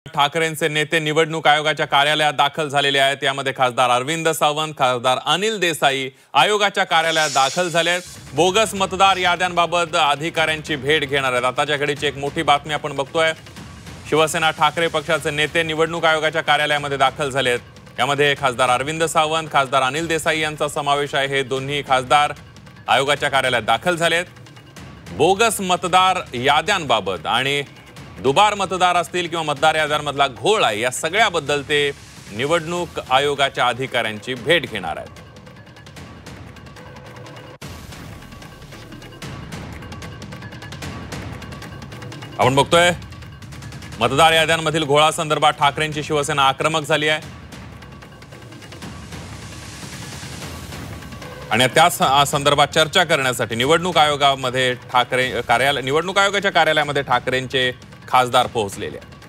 ठाकरेंचे नेते निवडणूक आयोगाच्या कार्यालयात दाखल झालेले आहेत। यामध्ये खासदार अरविंद सावंत, खासदार अनिल देसाई आयोगाच्या कार्यालयात दाखल झाले आहेत। बोगस मतदार याद्यांबाबत अधिकाऱ्यांची भेट घेणार आहेत। आताच्या घडीची एक मोठी बातमी आपण बघतोय। शिवसेना ठाकरे पक्षाचे नेते निवडणूक आयोगाच्या कार्यालयामध्ये दाखल झाले आहेत। यामध्ये खासदार अरविंद सावंत, खासदार अनिल देसाई यांचा समावेश आहे। हे दोन्ही खासदार आयोगाच्या कार्यालयात दाखल झाले आहेत। बोगस मतदार याद्यांबाबत आणि दुबार मतदार असतील किंवा मतदार याद्यांमधला घोळ आहे या सगळ्याबद्दल ते निवडणूक आयोगाच्या अधिकाऱ्यांची भेट घेणार आहेत। आपण बघतोय मतदार याद्यांमधील घोळासंदर्भात ठाकरेंची शिवसेना आक्रमक झाली आहे आणि त्याच संदर्भात चर्चा करण्यासाठी निवडणूक आयोगाच्या कार्यालयामध्ये ठाकरेंचे खासदार पोहोचलेले आहेत।